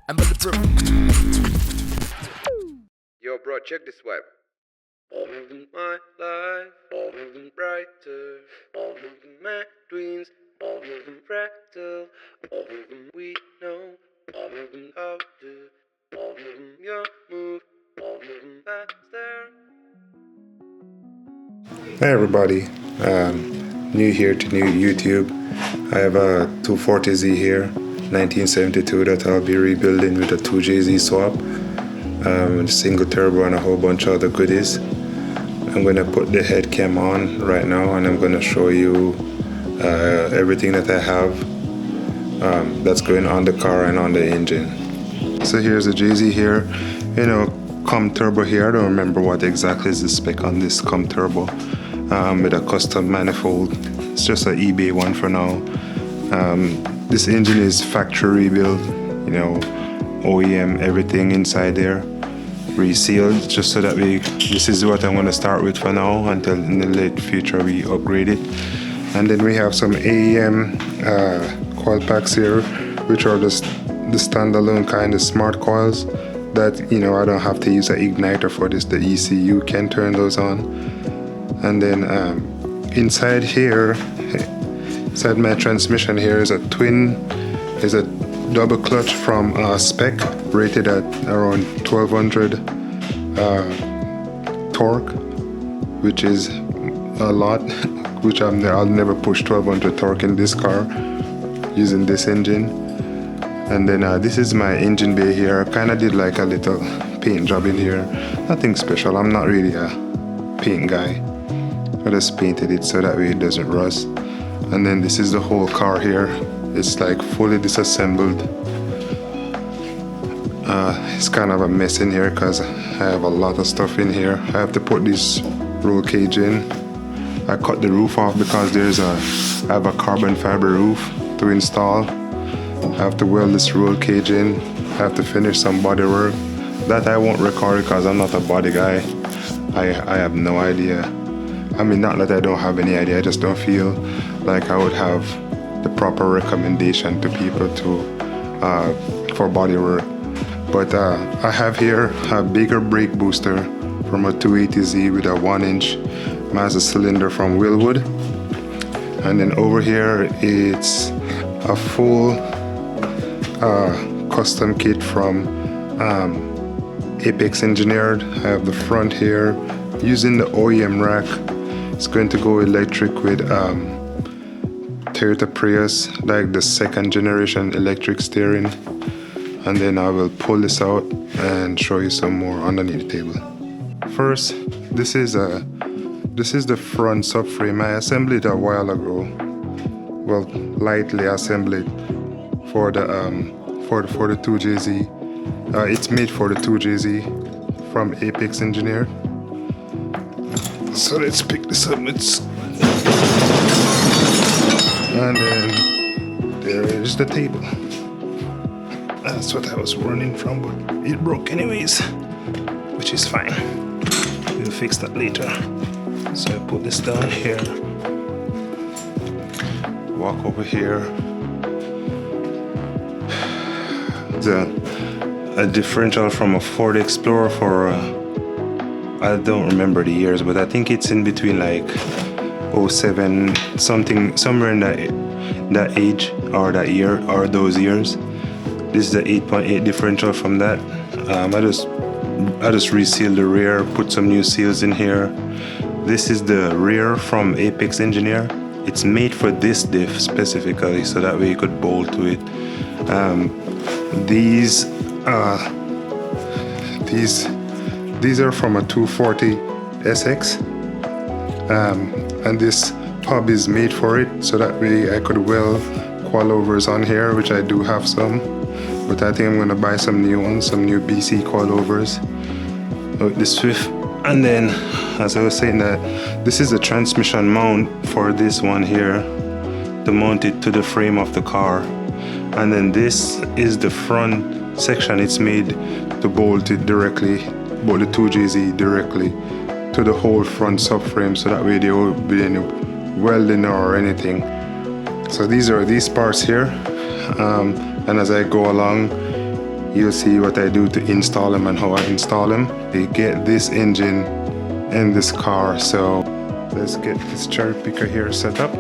I'm bulletproof. Yo, bro, check this vibe. My life, brighter, my dreams, fractal, we know how to, your move, faster. Hey everybody, new here to new YouTube. I have a 240Z here, 1972 that I'll be rebuilding with a 2JZ swap, single turbo and a whole bunch of other goodies. I'm going to put the head cam on right now and I'm going to show you everything that I have that's going on the car and on the engine. So here's the JZ here, cum turbo here. I don't remember what exactly is the spec on this cum turbo. With a custom manifold. It's just an eBay one for now. This engine is factory rebuilt, OEM, everything inside there, resealed, just so that this is what I'm going to start with for now until in the late future we upgrade it. And then we have some AEM coil packs here, which are the standalone kind of smart coils that, I don't have to use an igniter for this. The ECU can turn those on. And then inside here, inside my transmission here is a double clutch from Spec, rated at around 1200 torque, which is a lot, which I'll never push 1200 torque in this car using this engine. And then this is my engine bay here. I kind of did like a little paint job in here, nothing special. I'm not really a paint guy. I just painted it so that way it doesn't rust. And then this is the whole car here. It's like fully disassembled. It's kind of a mess in here because I have a lot of stuff in here. I have to put this roll cage in. I cut the roof off because I have a carbon fiber roof to install. I have to weld this roll cage in. I have to finish some body work. That I won't record because I'm not a body guy. I have no idea. I mean, not that I don't have any idea, I just don't feel like I would have the proper recommendation to people for body work. But I have here a bigger brake booster from a 280Z with a 1-inch master cylinder from Willwood. And then over here it's a full custom kit from Apex Engineered. I have the front here using the OEM rack. It's going to go electric with Toyota Prius, like the second generation electric steering. And then I will pull this out and show you some more underneath the table. First, this is the front subframe. I assembled it a while ago. Well, lightly assembled it for the 2JZ. It's made for the 2JZ from Apex Engineered. So let's pick this up. And then there is the table. That's what I was running from, but it broke anyways, which is fine. We'll fix that later. So I put this down here. Walk over here. A differential from a Ford Explorer for I don't remember the years, but I think it's in between like 07 something, somewhere in that age or that year or those years. This is the 8.8 differential from that. I just resealed the rear, put some new seals in here. This is the rear from Apex Engineer. It's made for this diff specifically, so that way you could bolt to it. These are from a 240 SX, and this hub is made for it, so that way I could weld coilovers on here, which I do have some, but I think I'm gonna buy some new ones, some new BC coilovers with the Swift. And then, as I was saying, that this is a transmission mount for this one here to mount it to the frame of the car. And then this is the front section. It's made to bolt it directly, bolt the 2JZ directly to the whole front subframe, so that way there won't be any welding or anything. So these are these parts here, and as I go along, you'll see what I do to install them and how I install them. You get this engine in this car, so let's get this cherry picker here set up,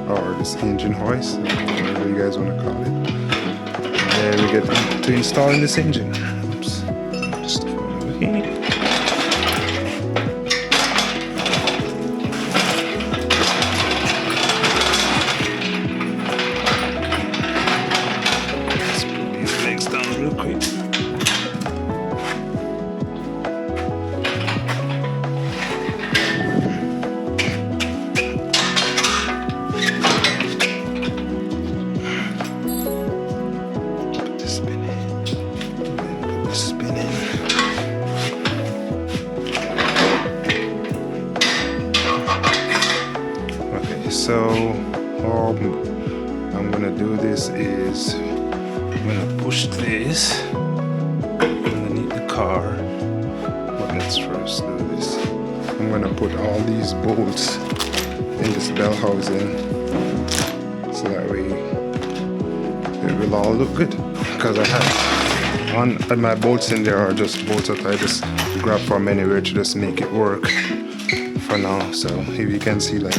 or this engine hoist, whatever you guys want to call it. And then we get to installing this engine. Oops. Just over here. Let's put these legs down real quick. So all I'm gonna do this is I'm gonna push this underneath the car. But let's first do this. I'm gonna put all these bolts in this bell housing so that way it will all look good. Because I have on my bolts in there are just bolts that I just grab from anywhere to just make it work for now. So if you can see, like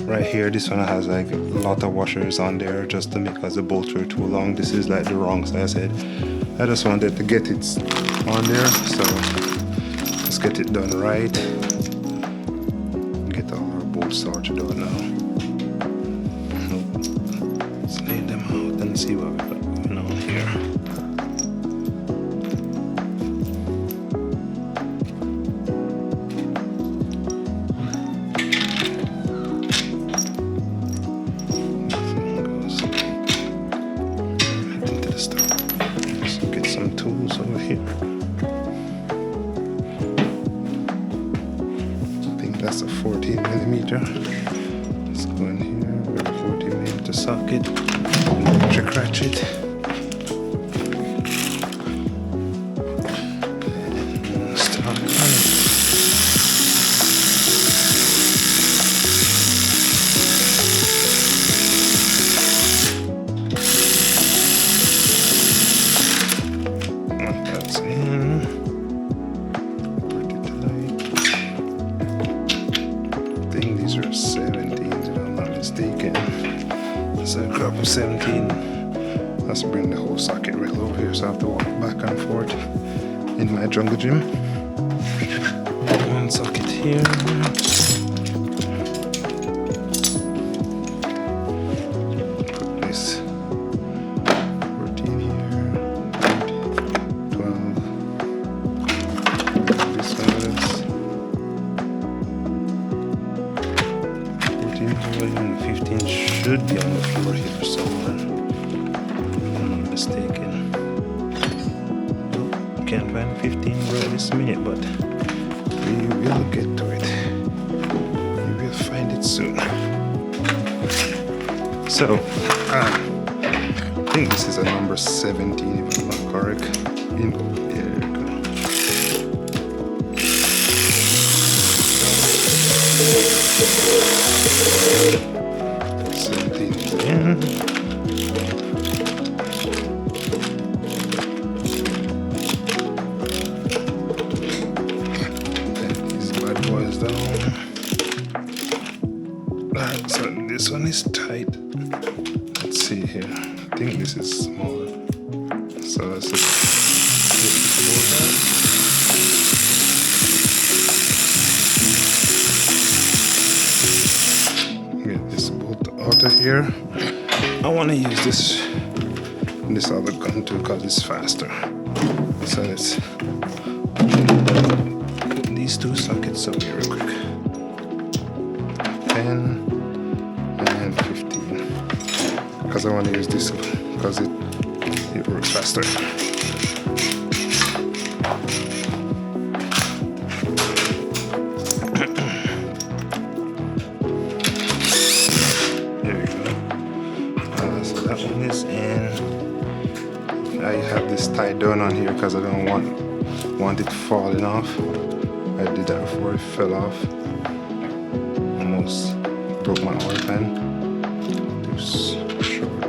right here, this one has like a lot of washers on there just to make, because the bolts were too long. This is like the wrong size. I just wanted to get it on there, so let's get it done right. Get all our bolts sorted out now. Let's lay them out and see what we got going on here. Tools over here. I think that's a 14mm. Let's go in here with a 14mm socket, electric ratchet, and start running. These are 17s if I'm not mistaken. So I grab a 17. Let's bring the whole socket right over here, so I have to walk back and forth in my jungle gym. One socket here. Put this 14 here, 12. This one is 15 should be on the floor here somewhere, if I'm not mistaken. Can't find 15 right this minute, but we will get to it. We will find it soon. So, I think this is a number 17 if I'm not correct. There you go. 17 again. Let these bad boys down. Alright, so this one is tight. Let's see here. I think this is smaller. So let's just get this bolt out. Get this bolt out of here. I want to use this other gun too because it's faster. So let's put these two sockets up here real quick. 10 and 15. Because I want to use this because it works faster. I have this tied down on here because I don't want it falling off. I did that before it fell off. Almost broke my oil pan. Too short.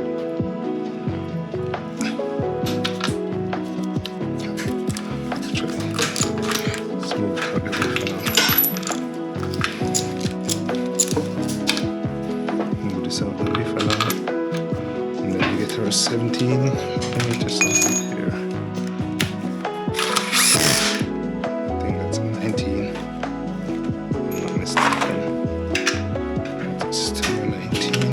for a 17. Let me just something here. I think that's a 19. I'm not mistaken. It's still a 19.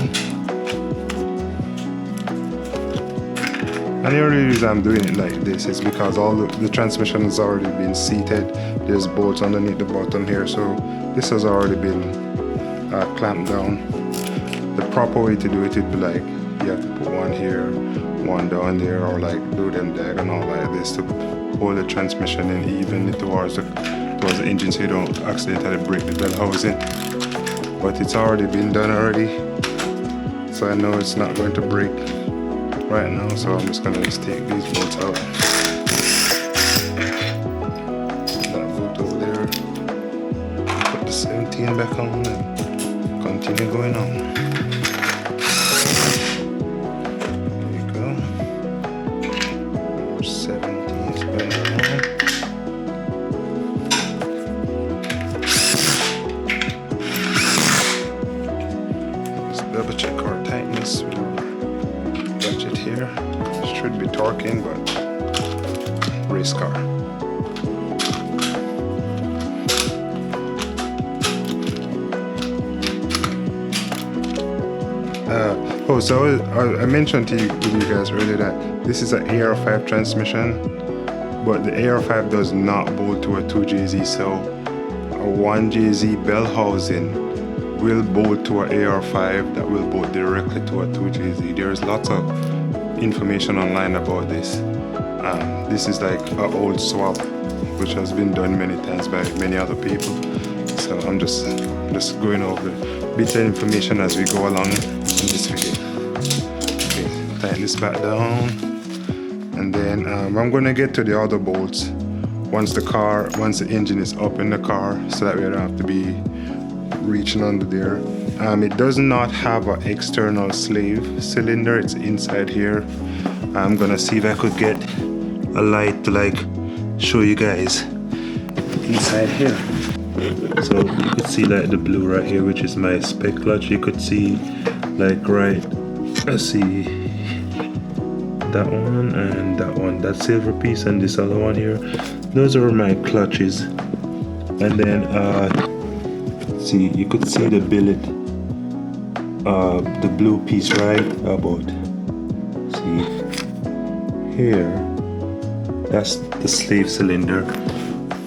And the only reason I'm doing it like this is because all the transmission has already been seated. There's bolts underneath the bottom here, so this has already been clamped down. The proper way to do it would be like you have to put one here, one down there, or like do them diagonal like this to hold the transmission in evenly towards the engine so you don't accidentally break the bell housing. But it's already been done already, so I know it's not going to break right now, so I'm just gonna take these bolts out. That bolt over there. Put the 17 back on and continue going on. There you go. 17 is going on. Let's double check our tightness with our ratchet here. Should be torquing, but race car. So I mentioned to you guys earlier that this is an AR5 transmission, but the AR5 does not bolt to a 2JZ, so a 1JZ bell housing will bolt to an AR5 that will bolt directly to a 2JZ. There's lots of information online about this. This is like an old swap which has been done many times by many other people. So I'm just going over bits of information as we go along in this video. Okay, tighten this back down, and then I'm gonna get to the other bolts once the engine is up in the car, so that we don't have to be reaching under there. It does not have an external slave cylinder, it's inside here. I'm gonna see if I could get a light to like show you guys inside here. So you could see like the blue right here, which is my spec clutch. You could see like let's see, that one and that one, that silver piece and this other one here. Those are my clutches. And then see, you could see the billet, the blue piece right about, see here, that's the slave cylinder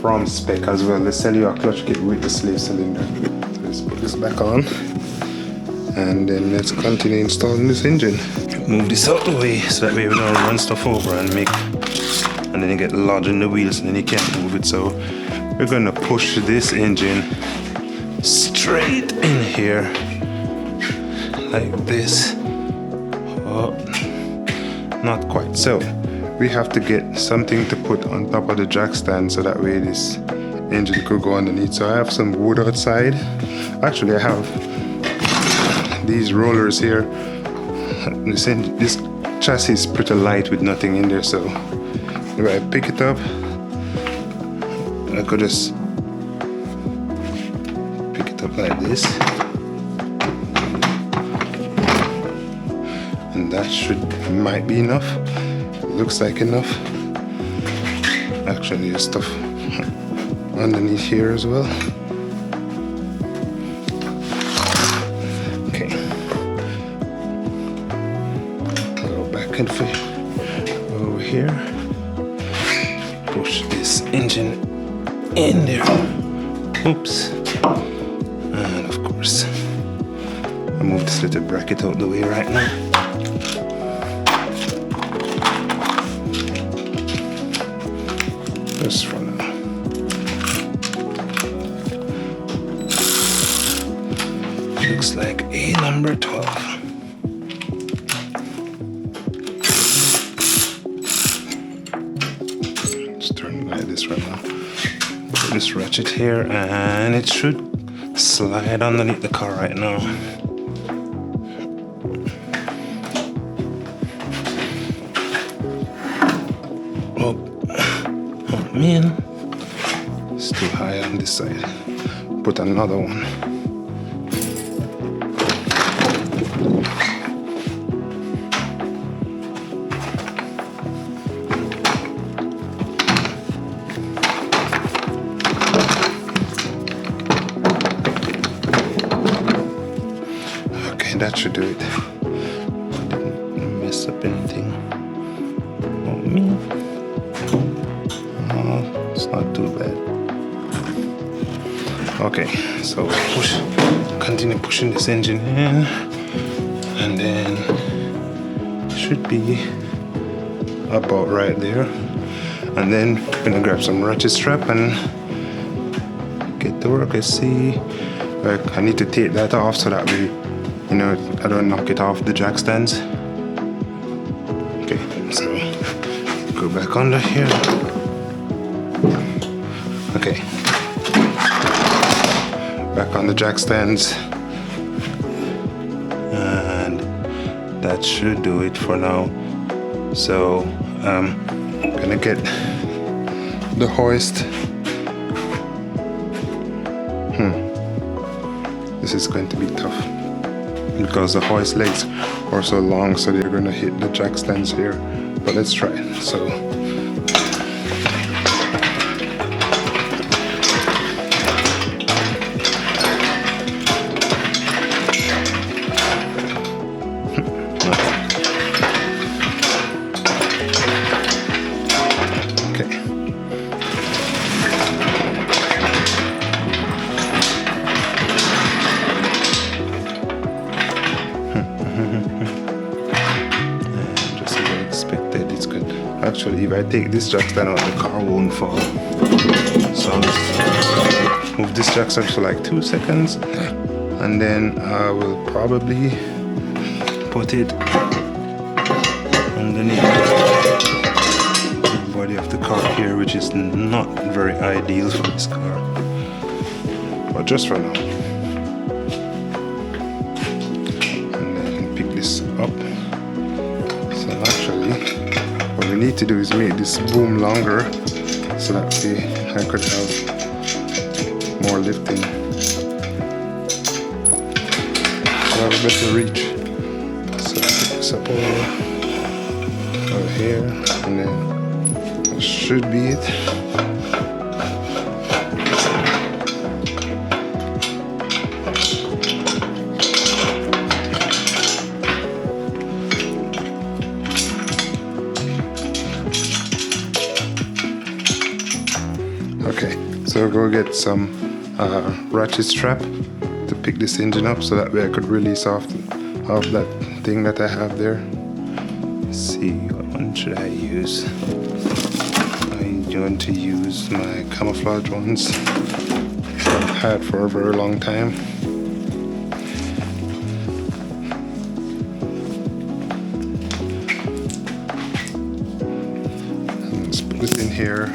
from spec as well. They sell you a clutch kit with the slave cylinder. So let's put this back on, and then let's continue installing this engine. Move this out the way so that way we don't run stuff over and then you get lodged in the wheels and then you can't move it. So we're gonna push this engine straight in here like this. Oh, not quite. So we have to get something to put on top of the jack stand so that way this engine could go underneath. So I have some wood outside. Actually, I have these rollers here. This chassis is pretty light with nothing in there, so if I pick it up, I could just pick it up like this, and that might be enough. Looks like enough. Actually, there's stuff underneath here as well. Okay, go back and over here. Push this engine in there. Oops. And of course, I move this little bracket out the way right now. Just for now. Looks like a number 12. Let's turn it like this right now. Put this ratchet here and it should slide underneath the car right now. Man, it's too high on this side. Put another one. that should do it. Didn't mess up anything. Oh man. Oh, it's not too bad. Okay, so continue pushing this engine in, and then should be about right there. And then I'm gonna grab some ratchet strap and get to work. Let's see. I need to take that off so that we, you know, I don't knock it off the jack stands. Okay, so go back under here. Okay, back on the jack stands, and that should do it for now. So I'm gonna get the hoist. This is going to be tough because the hoist legs are so long, so they're gonna hit the jack stands here. But let's try it. So actually, if I take this jack stand out, the car won't fall. So I'll just move this jack stand for like 2 seconds, and then I will probably put it underneath the body of the car here, which is not very ideal for this car, but just for now. And then pick this up. So actually, what we need to do is make this boom longer so that I could have more lifting. So I have a better reach. So pick this up over here, and then that should be it. Okay, so go get some ratchet strap to pick this engine up so that way I could release off that thing that I have there. Let's see, what one should I use? I'm going to use my camouflage ones that I've had for a very long time. And let's put this in here.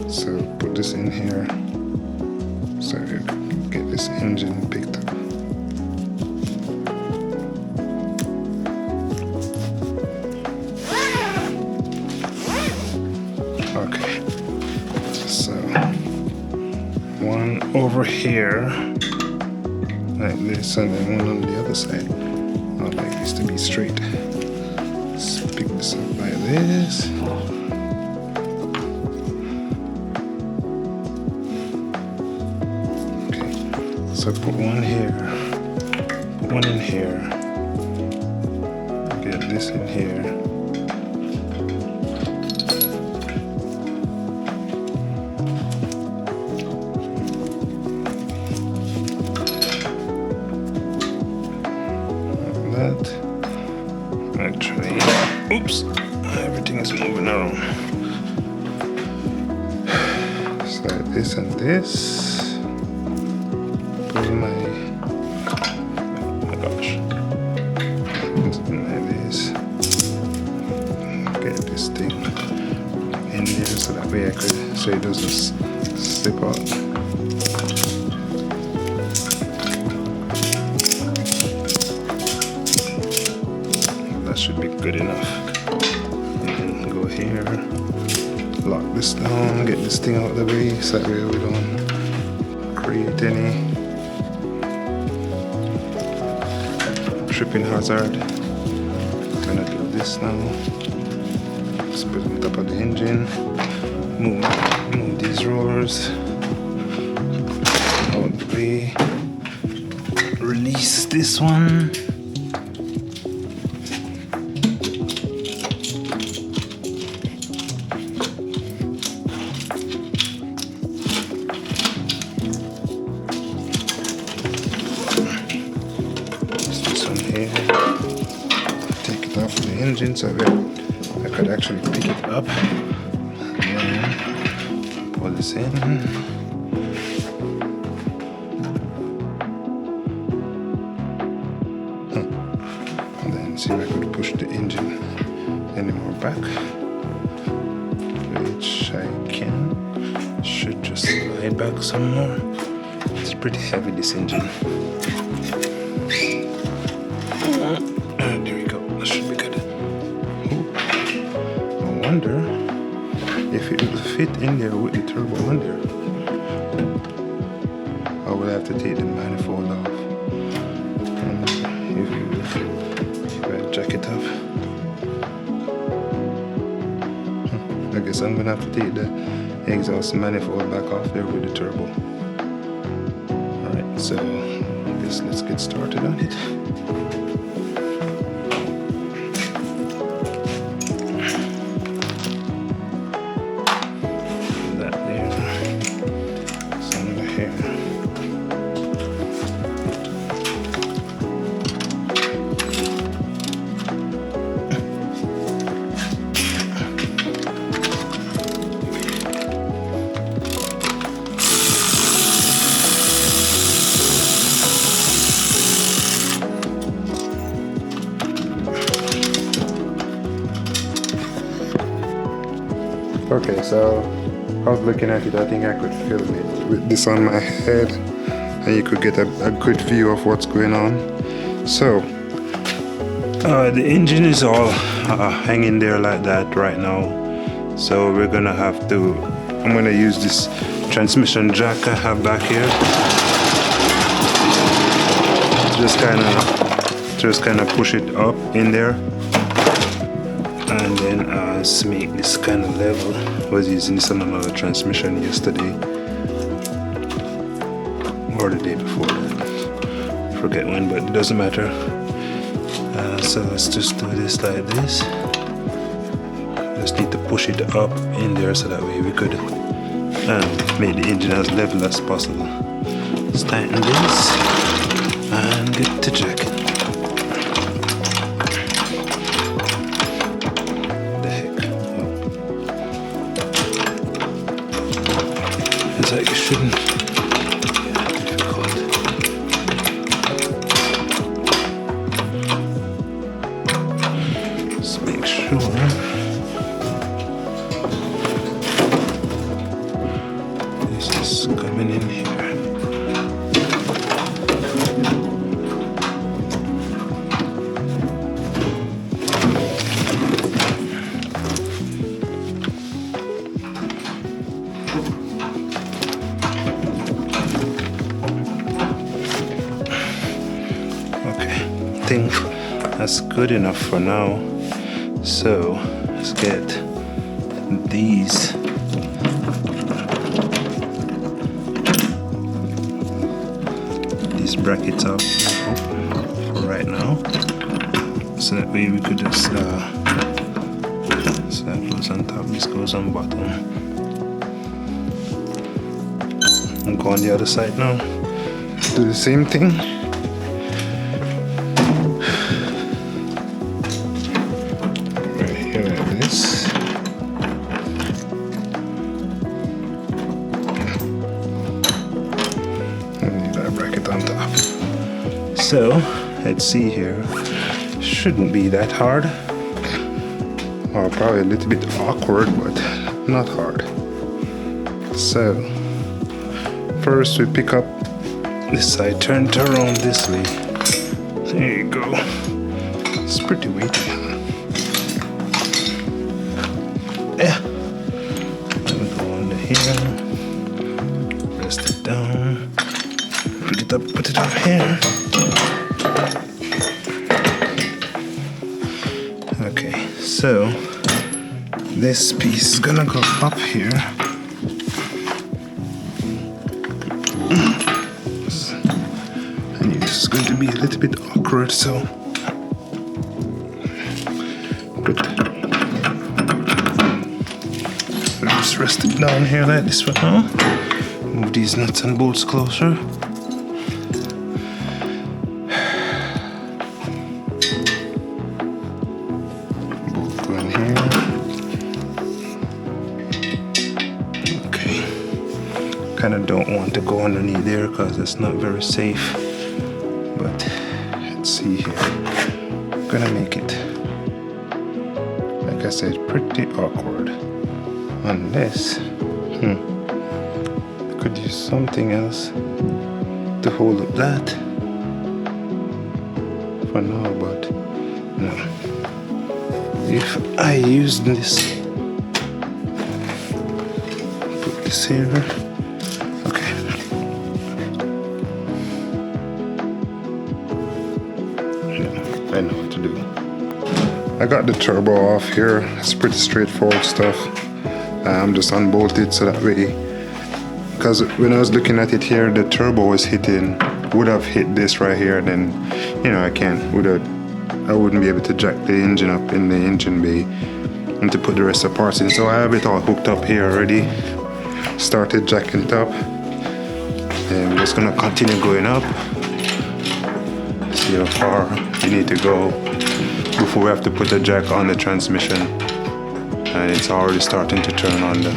So put this in here so you can get this engine picked up. Okay, so one over here like this, and then one on the other side. I'd like this to be straight. Let's pick this up like this. So put one here, put one in here, get this in here. Like that. Actually, oops, everything is moving around. So this and this. Oh my gosh, something like this. Get this thing in there so that way I could, so it doesn't slip out. That should be good enough. And then go here, lock this down, get this thing out of the way so that way we don't create any tripping hazard. I'm gonna do this now. Just put it on top of the engine. Move these rollers out of the way. Release this one. This one here. Take it off the engine so I could actually pick it up. And pull this in. And then see if I could push the engine any more back, which I can. Should just slide back some more. It's pretty heavy, this engine. There we go. That should be good. I wonder if it will fit in there with the turbo on there. I will have to take the manifold off. If I jack it up, I guess I'm gonna have to take the exhaust manifold back off there with the turbo. Alright, so I guess let's get started on it. That there, some of the hair. Okay, so I was looking at it. I think I could film it with this on my head, and you could get a good view of what's going on. So the engine is all hanging there like that right now. So we're gonna have to. I'm gonna use this transmission jack I have back here. Just kind of push it up in there. And then make this kind of level. I was using this on another transmission yesterday or the day before that. Forget when, but it doesn't matter. So let's just do this like this. Just need to push it up in there so that way we could make the engine as level as possible. Let's tighten this and get to jacking. Like it shouldn't be difficult. Just make sure this is coming in here. I think that's good enough for now. So let's get these brackets up for right now, so that way we could just so that goes on top, this goes on bottom. And go on the other side now, do the same thing. So let's see here, shouldn't be that hard, or probably a little bit awkward, but not hard. So first we pick up this side, turn it around this way. There you go. It's pretty weighty. Yeah. Then we go under here, rest it down, put it up here. Okay, so this piece is gonna go up here. I knew this is going to be a little bit awkward, so good. Let's rest it down here like this for now. Move these nuts and bolts closer. Bolt go in here. Okay. Kind of don't want to go underneath there because it's not very safe. But let's see here. I'm gonna make it, like I said, pretty awkward. Unless, I could use something else to hold up that for now, but no. If I use this, put this here, okay. Yeah, I know what to do. I got the turbo off here. It's pretty straightforward stuff. I'm just unbolted so that way, because when I was looking at it here, the turbo was hitting, would have hit this right here, then I wouldn't be able to jack the engine up in the engine bay and to put the rest of the parts in. So I have it all hooked up here already, started jacking it up, and we're just gonna continue going up, see how far we need to go before we have to put the jack on the transmission. And it's already starting to turn on the...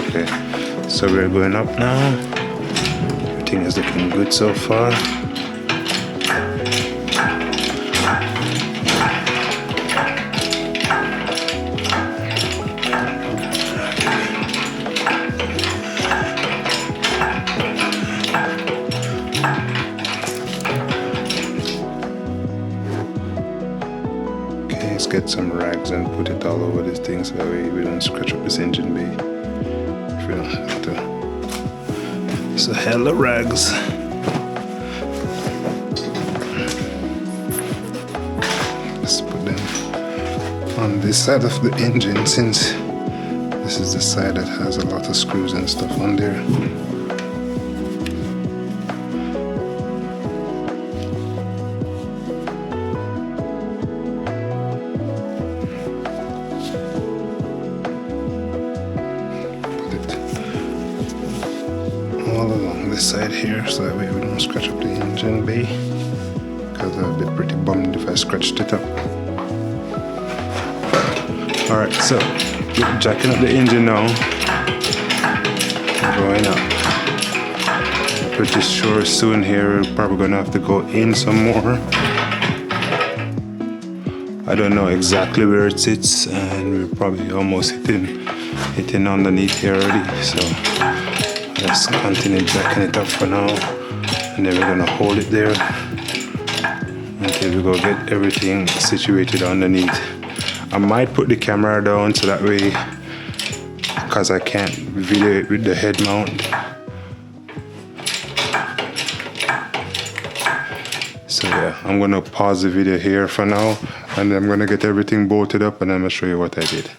Okay, so we're going up now. Everything is looking good so far. Let's get some rags and put it all over this thing so that way we don't scratch up this engine bay. If we don't have to. It's a hell of rags. Let's put them on this side of the engine, since this is the side that has a lot of screws and stuff on there. All along this side here, so that way we don't scratch up the engine bay, because I'd be pretty bummed if I scratched it up. Alright, so jacking up the engine now, going up. Pretty sure soon here we're probably gonna have to go in some more. I don't know exactly where it sits, and we're probably almost hitting underneath here already, so let's continue jacking it up for now, and then we're gonna hold it there until we go get everything situated underneath. I might put the camera down so that way, because I can't video it with the head mount. So yeah, I'm gonna pause the video here for now, and then I'm gonna get everything bolted up, and I'm gonna show you what I did.